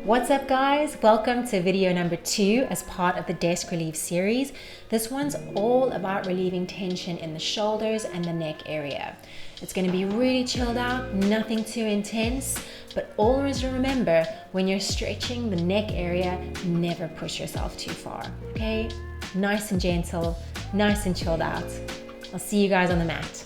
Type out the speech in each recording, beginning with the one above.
What's up guys? Welcome to video number 2 as part of the desk relief series. This one's all about relieving tension in the shoulders and the neck area. It's going to be really chilled out, nothing too intense, but always remember when you're stretching the neck area, never push yourself too far, okay? Nice and gentle, nice and chilled out. I'll see you guys on the mat.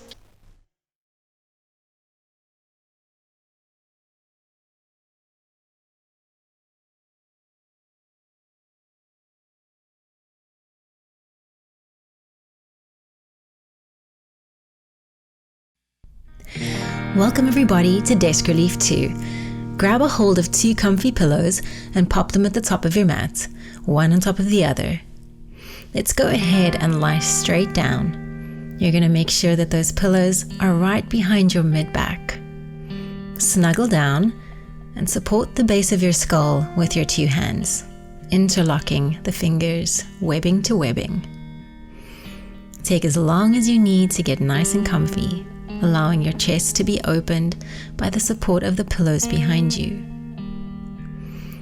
Welcome everybody to Desk Relief 2. Grab a hold of 2 comfy pillows and pop them at the top of your mat, one on top of the other. Let's go ahead and lie straight down. You're going to make sure that those pillows are right behind your mid-back. Snuggle down and support the base of your skull with your 2 hands, interlocking the fingers, webbing to webbing. Take as long as you need to get nice and comfy, allowing your chest to be opened by the support of the pillows behind you.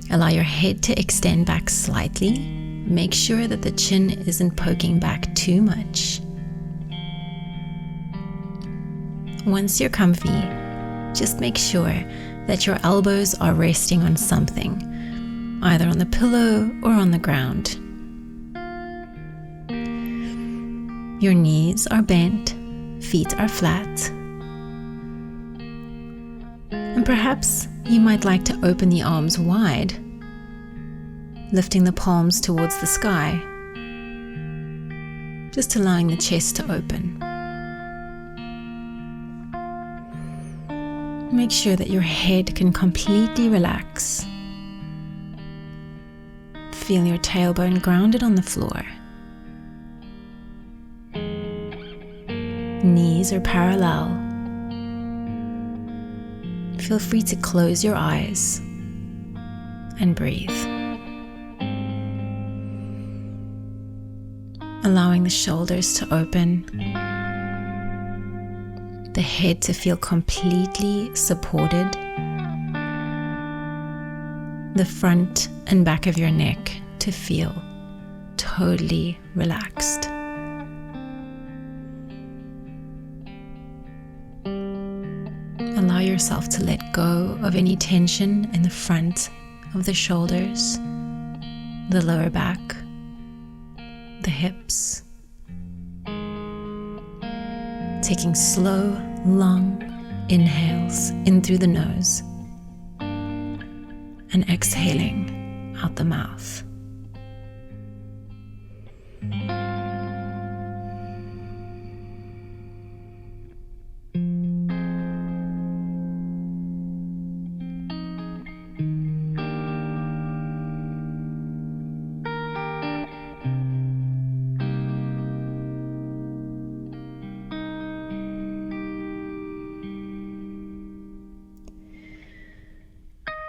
Allow your head to extend back slightly. Make sure that the chin isn't poking back too much. Once you're comfy, just make sure that your elbows are resting on something, either on the pillow or on the ground. Your knees are bent, feet are flat. And perhaps you might like to open the arms wide, lifting the palms towards the sky, just allowing the chest to open. Make sure that your head can completely relax. Feel your tailbone grounded on the floor. Knees are parallel. Feel free to close your eyes and breathe. Allowing the shoulders to open, the head to feel completely supported, the front and back of your neck to feel totally relaxed. Allow yourself to let go of any tension in the front of the shoulders, the lower back, the hips. Taking slow, long inhales in through the nose and exhaling out the mouth.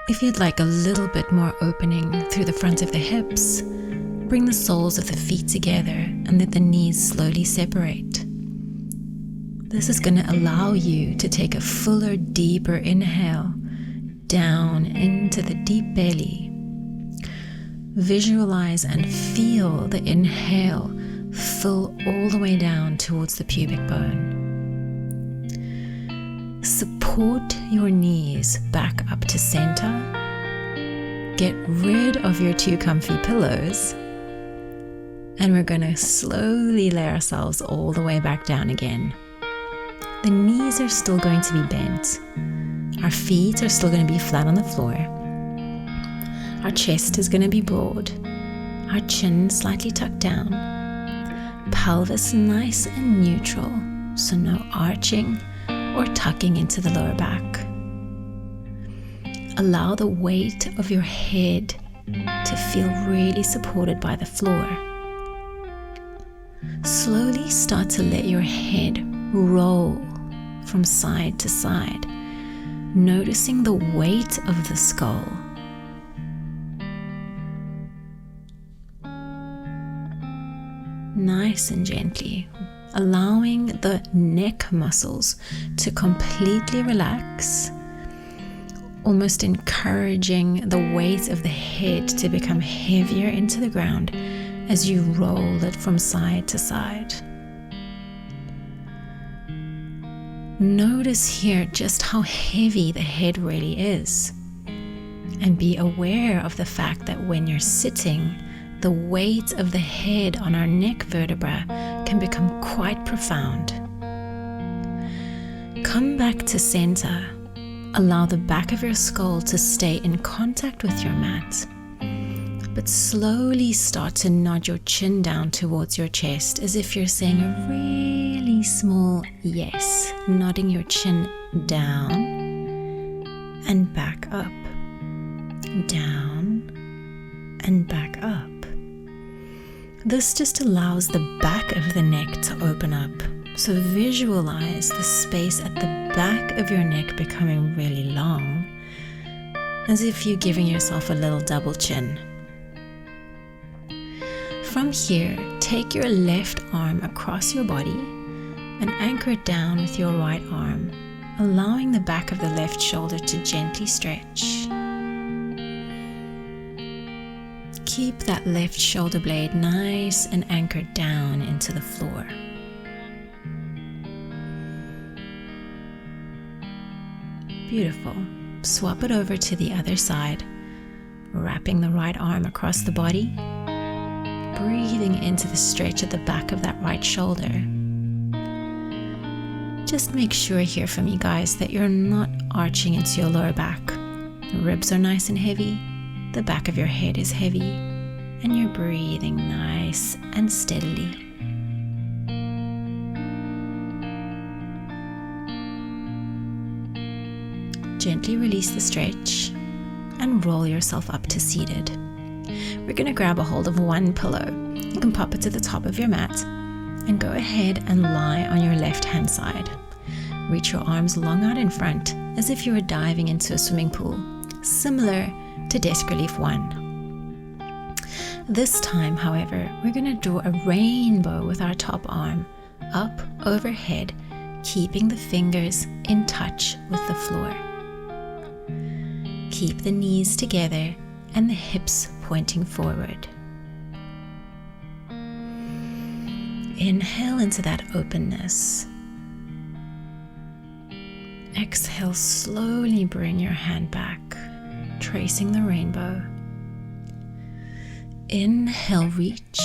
If you'd like a little bit more opening through the front of the hips, bring the soles of the feet together and let the knees slowly separate. This is going to allow you to take a fuller, deeper inhale down into the deep belly. Visualize and feel the inhale fill all the way down towards the pubic bone. Support your knees back up to center. Get rid of your 2 comfy pillows. And we're going to slowly lay ourselves all the way back down again. The knees are still going to be bent. Our feet are still going to be flat on the floor. Our chest is going to be broad. Our chin slightly tucked down. Pelvis nice and neutral, so no arching or tucking into the lower back. Allow the weight of your head to feel really supported by the floor. Slowly start to let your head roll from side to side, noticing the weight of the skull. Nice and gently, allowing the neck muscles to completely relax, almost encouraging the weight of the head to become heavier into the ground as you roll it from side to side. Notice here just how heavy the head really is, and be aware of the fact that when you're sitting, the weight of the head on our neck vertebra can become quite profound. Come back to center. Allow the back of your skull to stay in contact with your mat, but slowly start to nod your chin down towards your chest as if you're saying a really small yes, nodding your chin down and back up, down and back up. This just allows the back of the neck to open up. So visualize the space at the back of your neck becoming really long, as if you're giving yourself a little double chin. From here, take your left arm across your body and anchor it down with your right arm, allowing the back of the left shoulder to gently stretch. Keep that left shoulder blade nice and anchored down into the floor. Beautiful. Swap it over to the other side, wrapping the right arm across the body, breathing into the stretch at the back of that right shoulder. Just make sure here for me, guys, that you're not arching into your lower back. The ribs are nice and heavy, the back of your head is heavy, and you're breathing nice and steadily. Gently release the stretch and roll yourself up to seated. We're going to grab a hold of one pillow. You can pop it to the top of your mat and go ahead and lie on your left hand side. Reach your arms long out in front as if you were diving into a swimming pool, similar to desk relief 1. This time, however, we're going to draw a rainbow with our top arm up overhead, keeping the fingers in touch with the floor. Keep the knees together and the hips pointing forward. Inhale into that openness. Exhale, slowly bring your hand back, tracing the rainbow. Inhale, reach.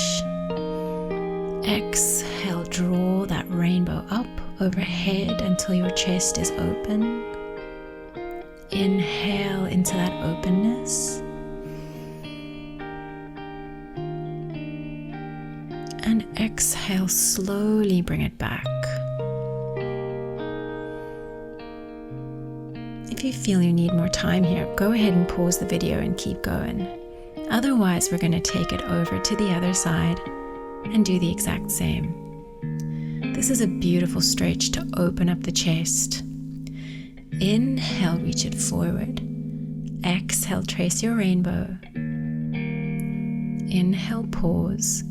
Exhale, draw that rainbow up overhead until your chest is open. Inhale into that openness. And exhale, slowly bring it back. If you feel you need more time here, go ahead and pause the video and keep going. Otherwise, we're going to take it over to the other side and do the exact same. This is a beautiful stretch to open up the chest. Inhale, reach it forward. Exhale, trace your rainbow. Inhale, pause.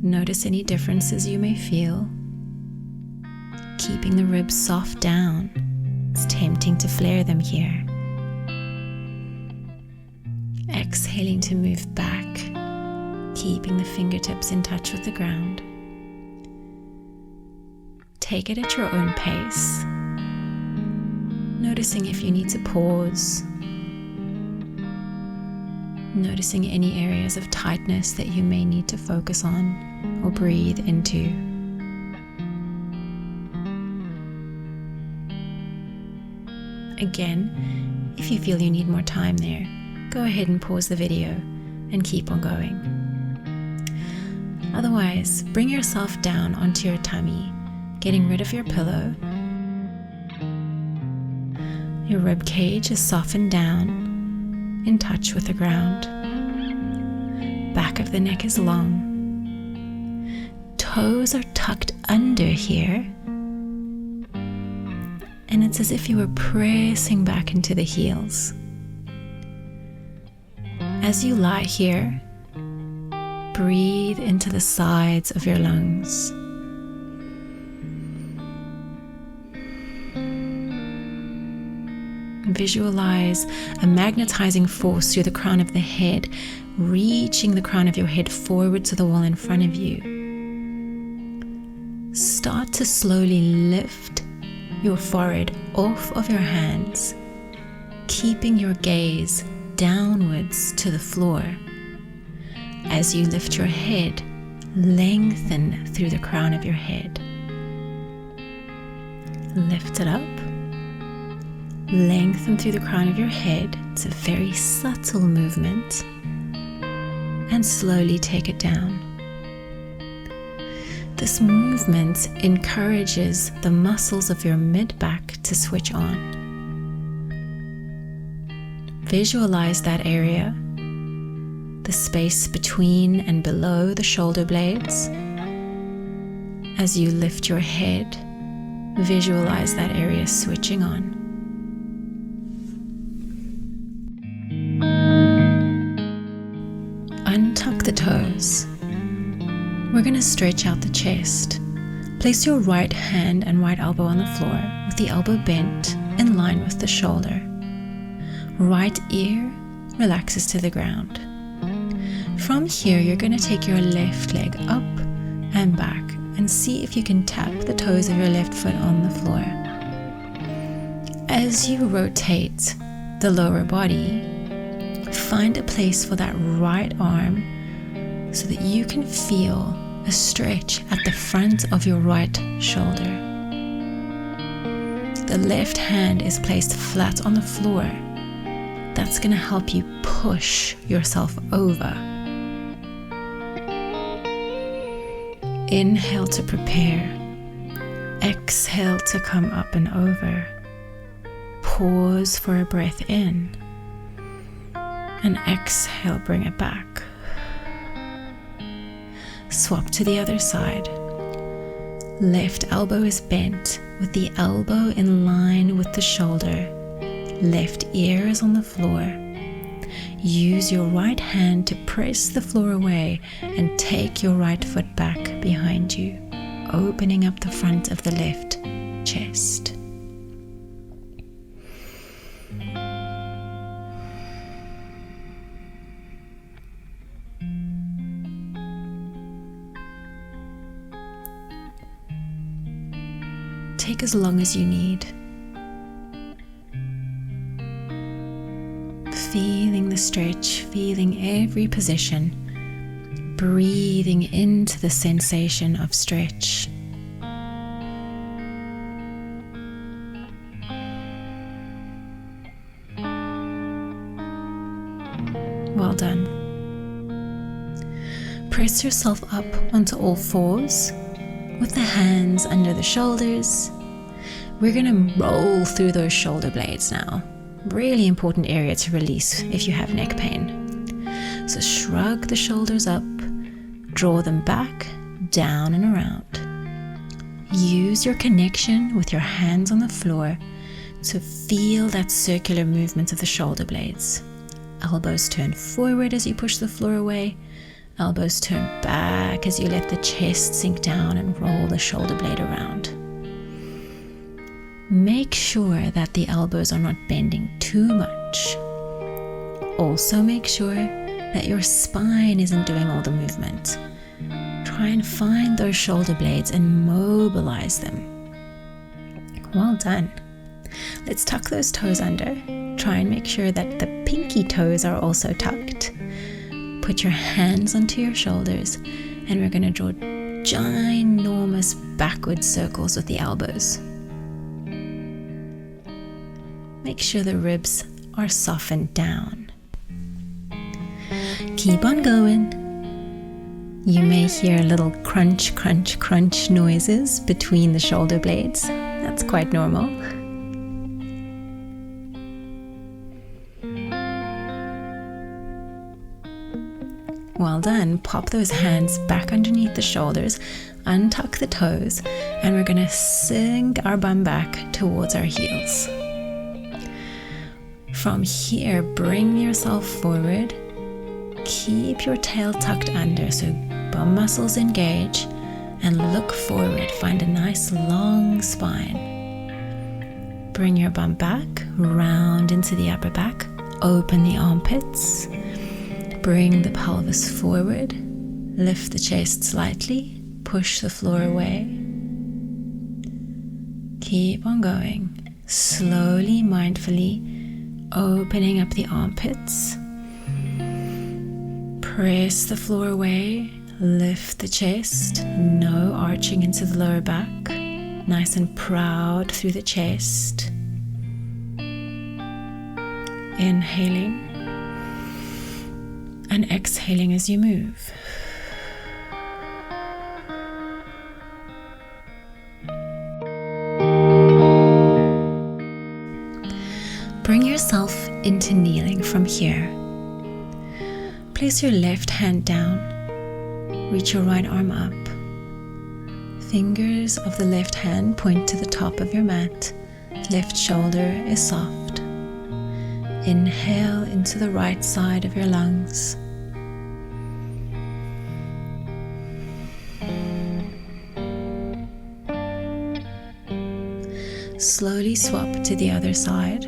Notice any differences you may feel. Keeping the ribs soft down. It's tempting to flare them here. Exhaling to move back, keeping the fingertips in touch with the ground. Take it at your own pace. Noticing if you need to pause. Noticing any areas of tightness that you may need to focus on or breathe into. Again, if you feel you need more time there, go ahead and pause the video and keep on going. Otherwise, bring yourself down onto your tummy, getting rid of your pillow. Your rib cage is softened down, in touch with the ground. Back of the neck is long. Toes are tucked under here. And it's as if you were pressing back into the heels. As you lie here, breathe into the sides of your lungs. Visualize a magnetizing force through the crown of the head, reaching the crown of your head forward to the wall in front of you. Start to slowly lift your forehead off of your hands, keeping your gaze downwards to the floor. As you lift your head, lengthen through the crown of your head. Lift it up. Lengthen through the crown of your head. It's a very subtle movement. And slowly take it down. This movement encourages the muscles of your mid-back to switch on. Visualize that area, the space between and below the shoulder blades. As you lift your head, visualize that area switching on. Untuck the toes. We're going to stretch out the chest. Place your right hand and right elbow on the floor with the elbow bent in line with the shoulder. Right ear relaxes to the ground. From here, you're going to take your left leg up and back and see if you can tap the toes of your left foot on the floor. As you rotate the lower body, find a place for that right arm so that you can feel a stretch at the front of your right shoulder. The left hand is placed flat on the floor. That's going to help you push yourself over. Inhale to prepare. Exhale to come up and over. Pause for a breath in. And exhale, bring it back. Swap to the other side. Left elbow is bent with the elbow in line with the shoulder. Left ear is on the floor. Use your right hand to press the floor away and take your right foot back behind you, opening up the front of the left chest. Take as long as you need. Feeling the stretch, feeling every position, breathing into the sensation of stretch. Well done. Press yourself up onto all fours with the hands under the shoulders. We're going to roll through those shoulder blades now. Really important area to release if you have neck pain. So shrug the shoulders up, draw them back, down and around. Use your connection with your hands on the floor to feel that circular movement of the shoulder blades. Elbows turn forward as you push the floor away. Elbows turn back as you let the chest sink down and roll the shoulder blade around. Make sure that the elbows are not bending too much. Also make sure that your spine isn't doing all the movement. Try and find those shoulder blades and mobilize them. Well done. Let's tuck those toes under. Try and make sure that the pinky toes are also tucked. Put your hands onto your shoulders and we're going to draw ginormous backward circles with the elbows. Make sure the ribs are softened down. Keep on going. You may hear little crunch, crunch, crunch noises between the shoulder blades. That's quite normal. Well done. Pop those hands back underneath the shoulders, untuck the toes, and we're going to sink our bum back towards our heels. From here, bring yourself forward. Keep your tail tucked under so bum muscles engage and look forward. Find a nice long spine. Bring your bum back, round into the upper back. Open the armpits. Bring the pelvis forward. Lift the chest slightly. Push the floor away. Keep on going. Slowly, mindfully, opening up the armpits. Press the floor away. Lift the chest. No arching into the lower back. Nice and proud through the chest. Inhaling and exhaling as you move. Bring yourself into kneeling from here. Place your left hand down. Reach your right arm up. Fingers of the left hand point to the top of your mat. Left shoulder is soft. Inhale into the right side of your lungs. Slowly swap to the other side,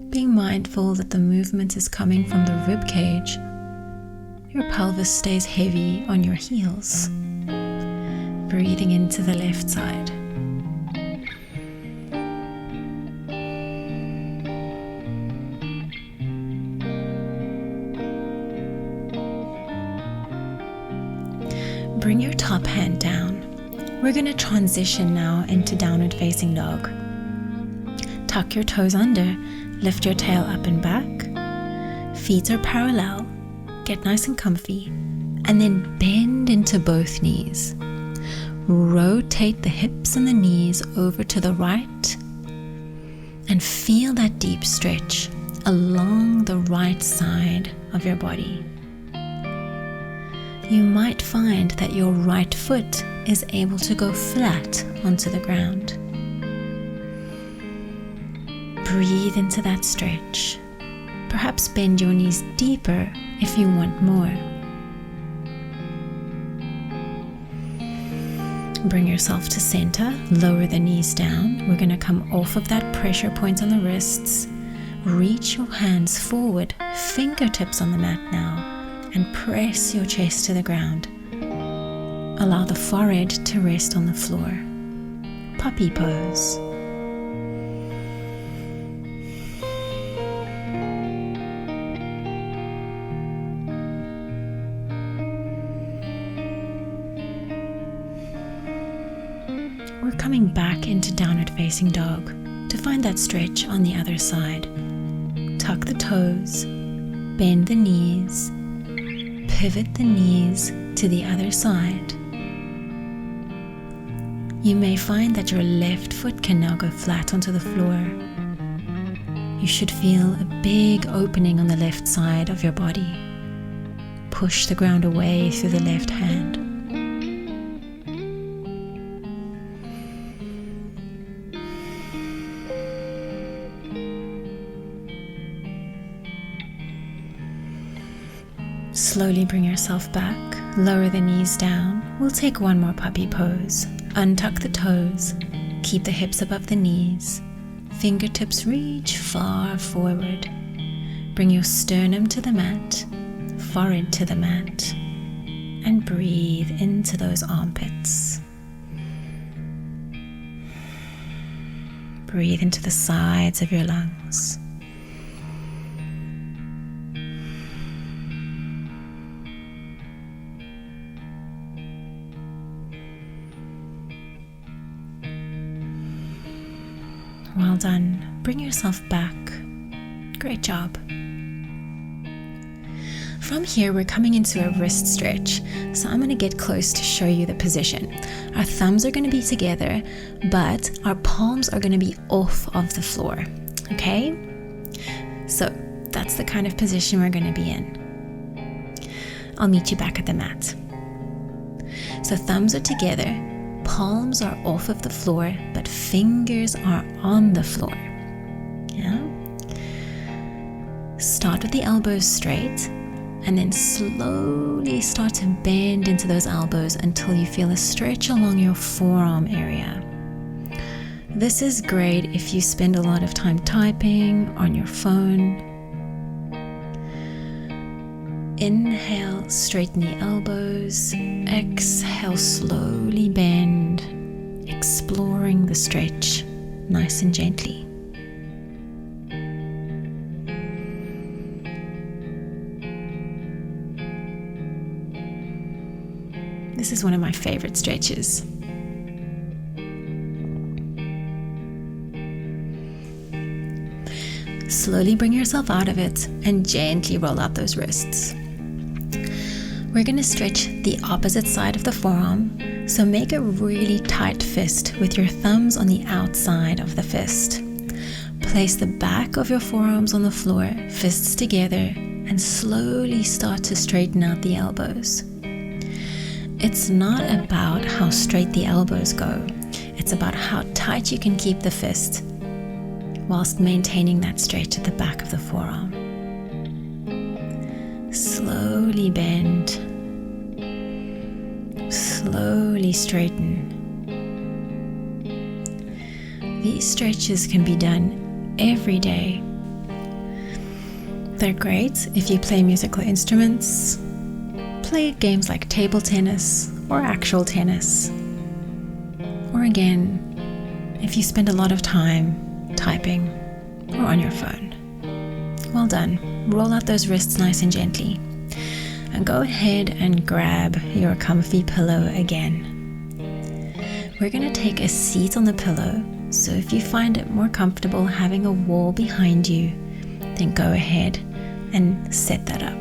being mindful that the movement is coming from the rib cage. Your pelvis stays heavy on your heels. Breathing into the left side. Bring your top hand down. We're going to transition now into downward facing dog. Tuck your toes under, lift your tail up and back. Feet are parallel. Get nice and comfy, and then bend into both knees. Rotate the hips and the knees over to the right and feel that deep stretch along the right side of your body. You might find that your right foot is able to go flat onto the ground. Breathe into that stretch. Perhaps bend your knees deeper if you want more. Bring yourself to center, lower the knees down. We're going to come off of that pressure point on the wrists. Reach your hands forward, fingertips on the mat now, and press your chest to the ground. Allow the forehead to rest on the floor. Puppy pose. We're coming back into downward facing dog to find that stretch on the other side. Tuck the toes, bend the knees, pivot the knees to the other side. You may find that your left foot can now go flat onto the floor. You should feel a big opening on the left side of your body. Push the ground away through the left hand. Slowly bring yourself back, lower the knees down. We'll take one more puppy pose. Untuck the toes, keep the hips above the knees. Fingertips reach far forward. Bring your sternum to the mat, forehead to the mat, and breathe into those armpits. Breathe into the sides of your lungs. Well done. Bring yourself back. Great job. From here, we're coming into a wrist stretch. So I'm going to get close to show you the position. Our thumbs are going to be together, but our palms are going to be off of the floor. Okay? So that's the kind of position we're going to be in. I'll meet you back at the mat. So thumbs are together. Palms are off of the floor, but fingers are on the floor. Yeah? Start with the elbows straight, and then slowly start to bend into those elbows until you feel a stretch along your forearm area. This is great if you spend a lot of time typing on your phone. Inhale, straighten the elbows. Exhale, slowly bend, exploring the stretch, nice and gently. This is one of my favorite stretches. Slowly bring yourself out of it and gently roll out those wrists. We're going to stretch the opposite side of the forearm, so make a really tight fist with your thumbs on the outside of the fist. Place the back of your forearms on the floor, fists together, and slowly start to straighten out the elbows. It's not about how straight the elbows go, it's about how tight you can keep the fist whilst maintaining that stretch at the back of the forearm. Slowly bend, slowly straighten. These stretches can be done every day. They're great if you play musical instruments, play games like table tennis or actual tennis, or again, if you spend a lot of time typing or on your phone. Well done. Roll out those wrists nice and gently. And go ahead and grab your comfy pillow again. We're going to take a seat on the pillow, so if you find it more comfortable having a wall behind you, then go ahead and set that up.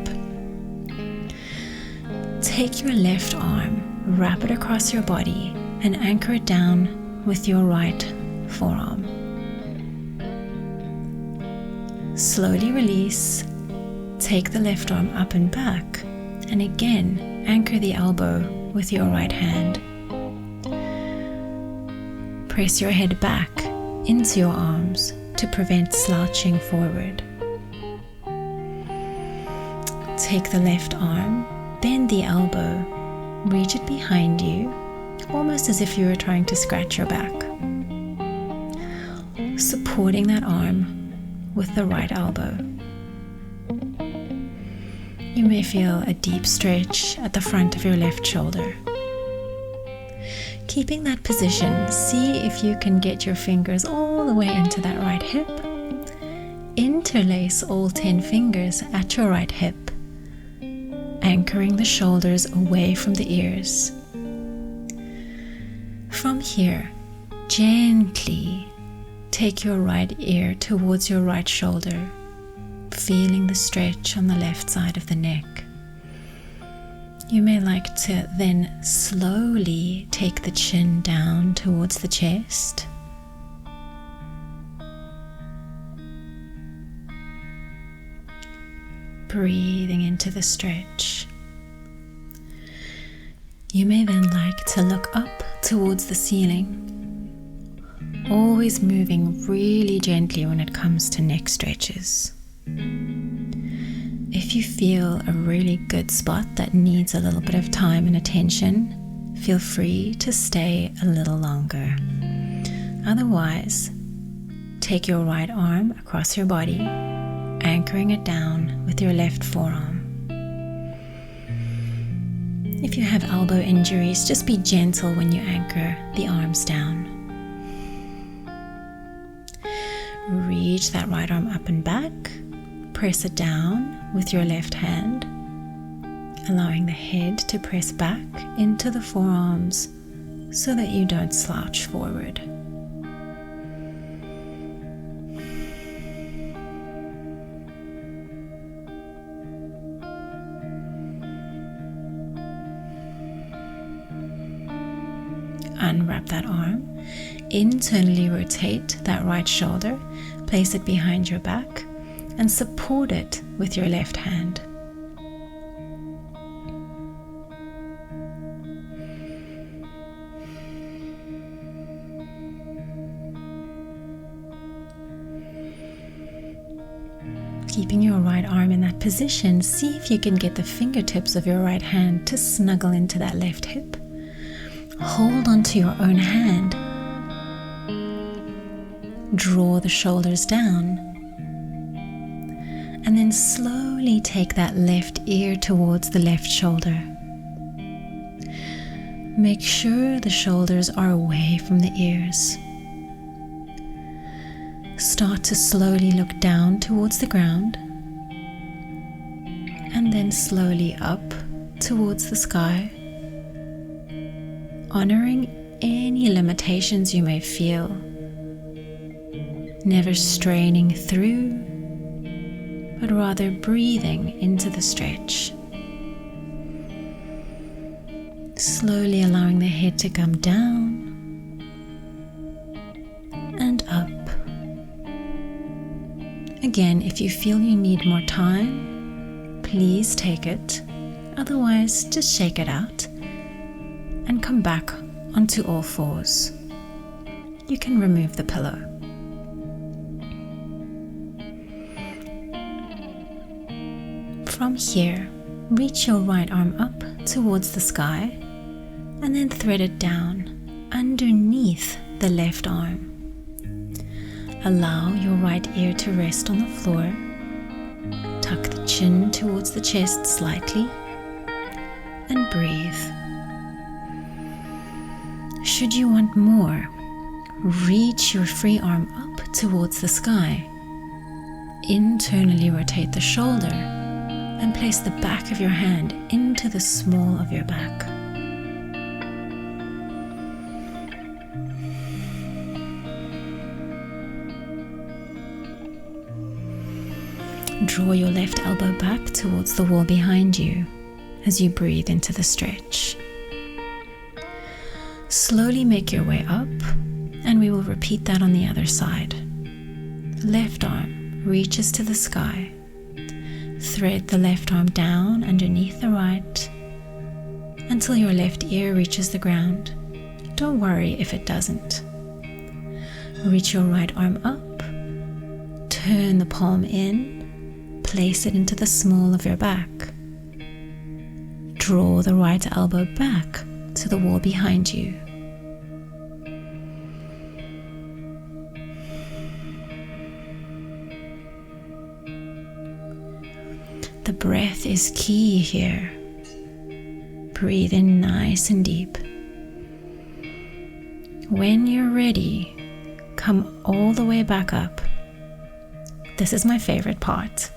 Take your left arm, wrap it across your body, and anchor it down with your right forearm. Slowly release, take the left arm up and back, and again anchor the elbow with your right hand. Press your head back into your arms to prevent slouching forward. Take the left arm, bend the elbow, reach it behind you, almost as if you were trying to scratch your back. Supporting that arm with the right elbow. You may feel a deep stretch at the front of your left shoulder. Keeping that position, see if you can get your fingers all the way into that right hip. Interlace all 10 fingers at your right hip, anchoring the shoulders away from the ears. From here, gently take your right ear towards your right shoulder, feeling the stretch on the left side of the neck. You may like to then slowly take the chin down towards the chest. Breathing into the stretch. You may then like to look up towards the ceiling, always moving really gently when it comes to neck stretches. If you feel a really good spot that needs a little bit of time and attention, feel free to stay a little longer. Otherwise, take your right arm across your body, anchoring it down with your left forearm. If you have elbow injuries, just be gentle when you anchor the arms down. Reach that right arm up and back, press it down with your left hand, allowing the head to press back into the forearms so that you don't slouch forward. Unwrap that arm, internally rotate that right shoulder, place it behind your back, and support it with your left hand. Keeping your right arm in that position, see if you can get the fingertips of your right hand to snuggle into that left hip. Hold onto your own hand. Draw the shoulders down, and then slowly take that left ear towards the left shoulder. Make sure the shoulders are away from the ears. Start to slowly look down towards the ground, and then slowly up towards the sky, honoring any limitations you may feel, never straining through, but rather breathing into the stretch. Slowly allowing the head to come down and up. Again, if you feel you need more time, please take it. Otherwise, just shake it out and come back onto all fours. You can remove the pillow. From here, reach your right arm up towards the sky and then thread it down underneath the left arm. Allow your right ear to rest on the floor. Tuck the chin towards the chest slightly and breathe. Should you want more, reach your free arm up towards the sky. Internally rotate the shoulder and place the back of your hand into the small of your back. Draw your left elbow back towards the wall behind you as you breathe into the stretch. Slowly make your way up, and we will repeat that on the other side. Left arm reaches to the sky. Thread the left arm down underneath the right until your left ear reaches the ground. Don't worry if it doesn't. Reach your right arm up, turn the palm in, place it into the small of your back. Draw the right elbow back to the wall behind you. The breath is key here. Breathe in nice and deep. When you're ready, come all the way back up. This is my favorite part,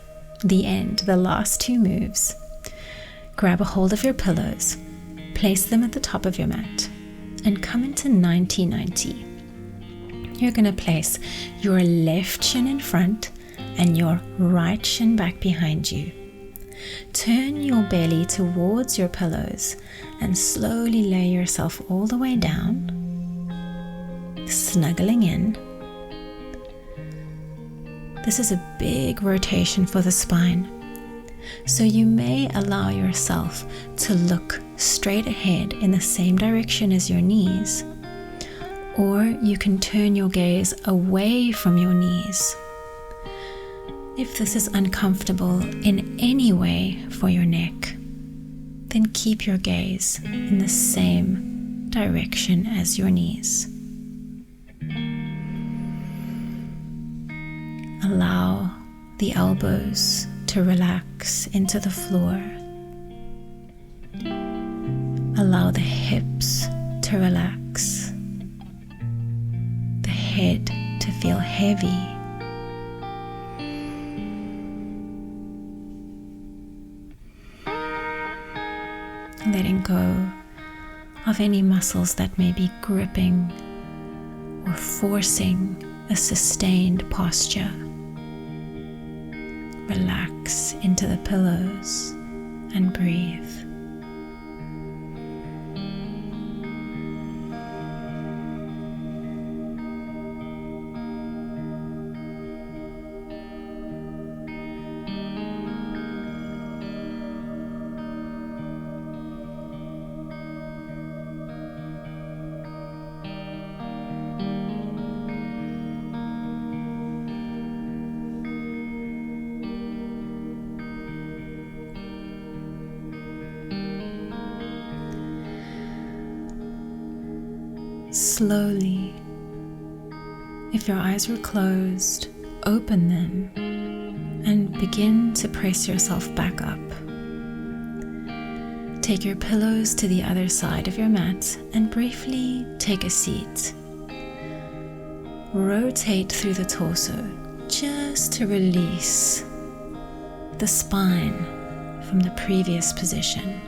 the end, the last two moves. Grab a hold of your pillows, place them at the top of your mat, and come into 90-90. You're going to place your left shin in front and your right shin back behind you. Turn your belly towards your pillows and slowly lay yourself all the way down, snuggling in. This is a big rotation for the spine, so you may allow yourself to look straight ahead in the same direction as your knees, or you can turn your gaze away from your knees. If this is uncomfortable in any way for your neck, then keep your gaze in the same direction as your knees. Allow the elbows to relax into the floor. Allow the hips to relax. The head to feel heavy. Letting go of any muscles that may be gripping or forcing a sustained posture. Relax into the pillows and breathe. Slowly If your eyes were closed, open them and begin to press yourself back up. Take your pillows to the other side of your mat and briefly take a seat. Rotate through the torso just to release the spine from the previous position.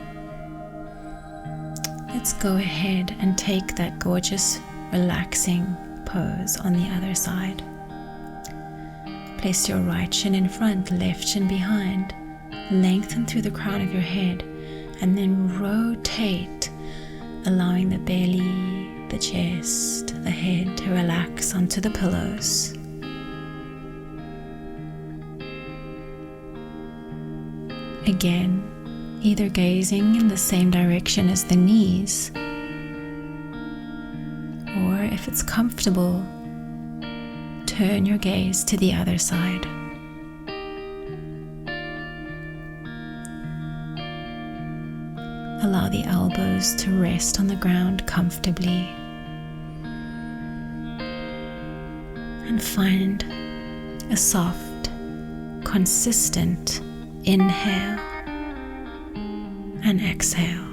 Let's go ahead and take that gorgeous, relaxing pose on the other side. Place your right shin in front, left shin behind. Lengthen through the crown of your head and then rotate, allowing the belly, the chest, the head to relax onto the pillows. Again, either gazing in the same direction as the knees, or if it's comfortable, turn your gaze to the other side. Allow the elbows to rest on the ground comfortably. And find a soft, consistent inhale and exhale.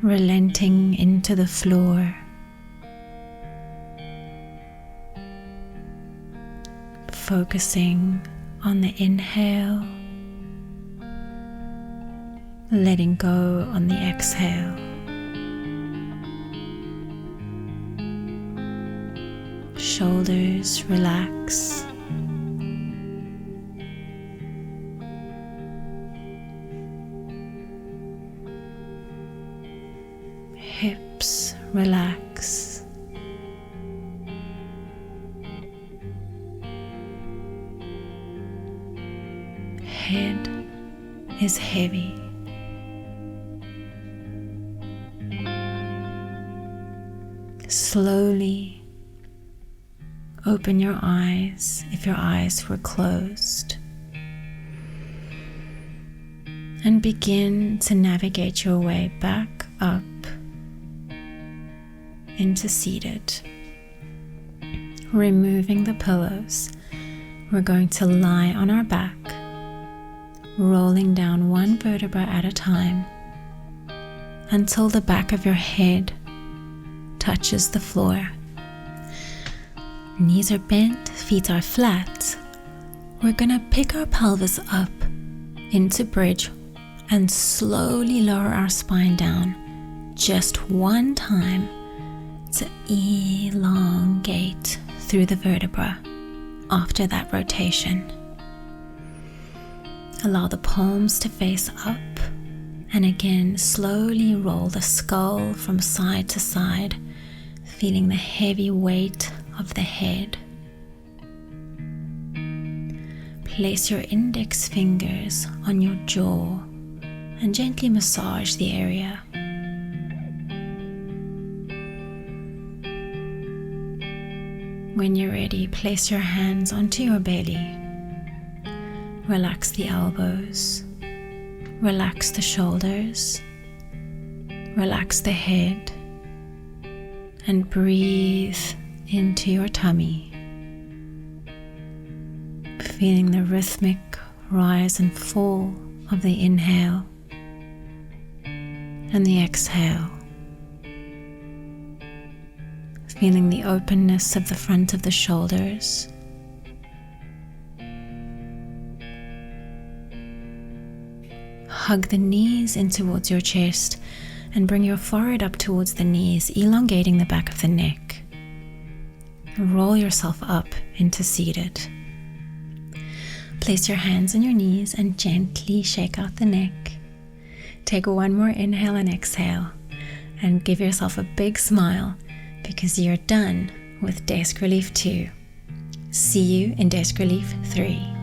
Relenting into the floor. Focusing on the inhale, letting go on the exhale. Shoulders relax. Hips relax. Head is heavy. Slowly open your eyes if your eyes were closed, and begin to navigate your way back up into seated. Removing the pillows, we're going to lie on our back, rolling down one vertebra at a time until the back of your head touches the floor. Knees are bent, feet are flat. We're gonna pick our pelvis up into bridge and slowly lower our spine down just one time to elongate through the vertebra after that rotation. Allow the palms to face up, and again slowly roll the skull from side to side, feeling the heavy weight of the head. Place your index fingers on your jaw and gently massage the area. When you're ready, place your hands onto your belly. Relax the elbows. Relax the shoulders. Relax the head. And breathe into your tummy. Feeling the rhythmic rise and fall of the inhale and the exhale. Feeling the openness of the front of the shoulders. Hug the knees in towards your chest and bring your forehead up towards the knees, elongating the back of the neck. Roll yourself up into seated. Place your hands on your knees and gently shake out the neck. Take one more inhale and exhale and give yourself a big smile because you're done with Desk Relief 2. See you in Desk Relief 3.